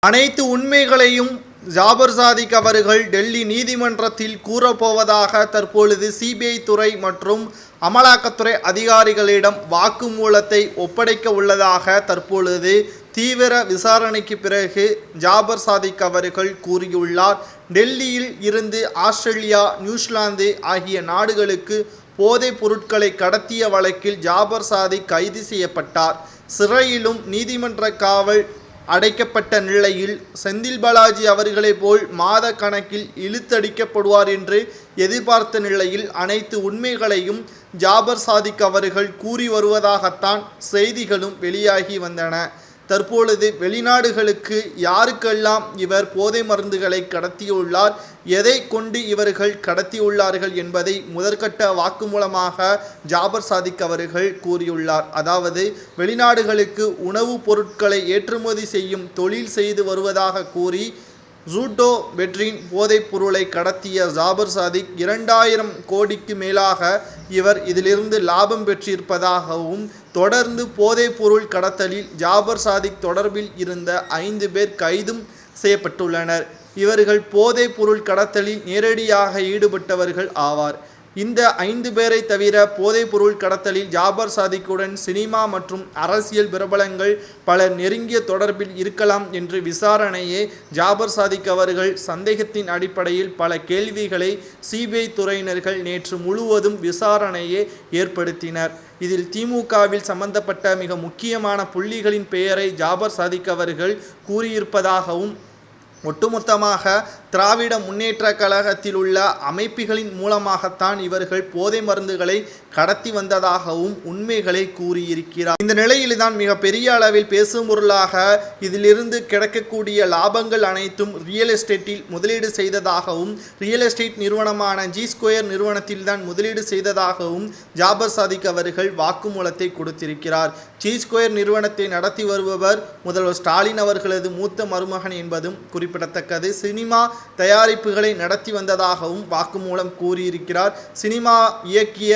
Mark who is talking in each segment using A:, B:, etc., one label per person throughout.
A: அனைத்து உண்மைகளையும் ஜாபர் சாதிக் அவர்கள் டெல்லி நீதிமன்றத்தில் கூறப்போவதாக தற்பொழுது சிபிஐ துறை மற்றும் அமலாக்கத்துறை அதிகாரிகளிடம் வாக்குமூலத்தை ஒப்படைக்க உள்ளதாக தற்பொழுது தீவிர விசாரணைக்கு பிறகு ஜாபர் சாதிக் அவர்கள் கூறியுள்ளார். டெல்லியில் இருந்து ஆஸ்திரேலியா, நியூசிலாந்து ஆகிய நாடுகளுக்கு போதைப் பொருட்களை கடத்திய வழக்கில் ஜாபர் சாதிக் கைது செய்யப்பட்டார். சிறையிலும் நீதிமன்ற காவல் அடைக்கப்பட்ட நிலையில் செந்தில் பாலாஜி அவர்களைப் போல் மாத கணக்கில் இழுத்தடிக்கப்படுவார் என்று எதிர்பார்த்த நிலையில் அனைத்து உண்மைகளையும் ஜாபர் சாதிக் அவர்கள் கூறி வருவதாகத்தான் செய்திகளும் வெளியாகி வந்தன. தற்பொழுது வெளிநாடுகளுக்கு யாருக்கெல்லாம் இவர் போதை மருந்துகளை கடத்தியுள்ளார், எதை கொண்டு இவர்கள் கடத்தியுள்ளார்கள் என்பதை முதற்கட்ட வாக்குமூலமாக ஜாபர் சாதிக் அவர்கள் கூறியுள்ளார். அதாவது வெளிநாடுகளுக்கு உணவுப் பொருட்களை ஏற்றுமதி செய்யும் தொழில் செய்து வருவதாக கூறி ஜூட்டோ வெட்ரின் போதைப் பொருளை கடத்திய ஜாபர் சாதிக் 2000 கோடிக்கு மேலாக இவர் இதிலிருந்து லாபம் பெற்றிருப்பதாகவும், தொடர்ந்து போதைப் பொருள் கடத்தலில் ஜாபர் சாதிக் தொடர்பில் இருந்த 5 பேர் கைதும் செய்யப்பட்டுள்ளனர். இவர்கள் போதைப் பொருள் கடத்தலில் நேரடியாக ஈடுபட்டவர்கள் ஆவார். இந்த 5 பேரை தவிர போதைப் பொருள் கடத்தலில் ஜாபர் சாதிக்குடன் சினிமா மற்றும் அரசியல் பிரபலங்கள் பலர் நெருங்கிய தொடர்பில் இருக்கலாம் என்று விசாரணையே ஜாபர் சாதிக் அவர்கள் சந்தேகத்தின் அடிப்படையில் பல கேள்விகளை சிபிஐ துறையினர்கள் நேற்று முழுவதும் விசாரணையை ஏற்படுத்தினர். இதில் திமுகவில் சம்பந்தப்பட்ட மிக முக்கியமான புள்ளிகளின் பெயரை ஜாபர் சாதிக் அவர்கள் கூறியிருப்பதாகவும், ஒட்டுமொத்தமாக திராவிட முன்னேற்ற கழகத்தில் உள்ள அமைப்புகளின் மூலமாகத்தான் இவர்கள் போதை மருந்துகளை கடத்தி வந்ததாகவும் உண்மைகளை கூறியிருக்கிறார். இந்த நிலையில்தான் மிக பெரிய அளவில் பேசும் பொருளாக இதிலிருந்து கிடைக்கக்கூடிய லாபங்கள் அனைத்தும் ரியல் எஸ்டேட்டில் முதலீடு செய்ததாகவும், ரியல் எஸ்டேட் நிறுவனமான ஜி ஸ்கொயர் நிறுவனத்தில் தான் முதலீடு செய்ததாகவும் ஜாபர் சாதிக் அவர்கள் வாக்குமூலத்தை கொடுத்திருக்கிறார். ஜி ஸ்கொயர் நிறுவனத்தை நடத்தி வருபவர் முதல்வர் ஸ்டாலின் அவர்களது மூத்த மருமகன் என்பதும் குறிப்பிடத்தக்கது. சினிமா தயாரிப்புகளை நடத்தி வந்ததாகவும் வாக்குமூலம் கூறியிருக்கிறார். சினிமா இயக்கிய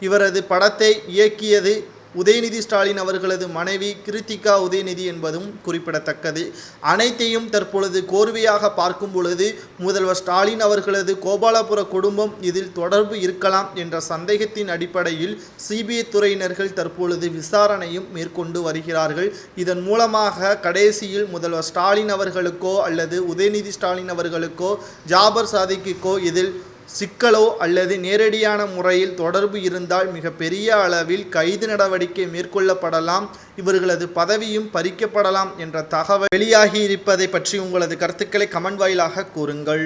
A: இவரது படத்தை இயக்கியது உதயநிதி ஸ்டாலின் அவர்களது மனைவி கிருத்திகா உதயநிதி என்பதும் குறிப்பிடத்தக்கது. அனைத்தையும் தற்பொழுது கோர்வையாக பார்க்கும் பொழுது முதல்வர் ஸ்டாலின் அவர்களது கோபாலபுர குடும்பம் இதில் தொடர்பு இருக்கலாம் என்ற சந்தேகத்தின் அடிப்படையில் சிபிஐ துறையினர்கள் தற்பொழுது விசாரணையும் மேற்கொண்டு வருகிறார்கள். இதன் மூலமாக கடைசியில் முதல்வர் ஸ்டாலின் அவர்களுக்கோ அல்லது உதயநிதி ஸ்டாலின் அவர்களுக்கோ ஜாபர் சாதிக்குக்கோ இதில் சிக்கலோ அல்லது நேரடியான முறையில் தொடர்பு இருந்தால் மிக பெரிய அளவில் கைது நடவடிக்கை மேற்கொள்ளப்படலாம், இவர்களது பதவியும் பறிக்கப்படலாம் என்ற தகவல் வெளியாகி இருப்பதை பற்றி உங்களது கருத்துக்களை கமெண்ட் வாயிலாக கூறுங்கள்.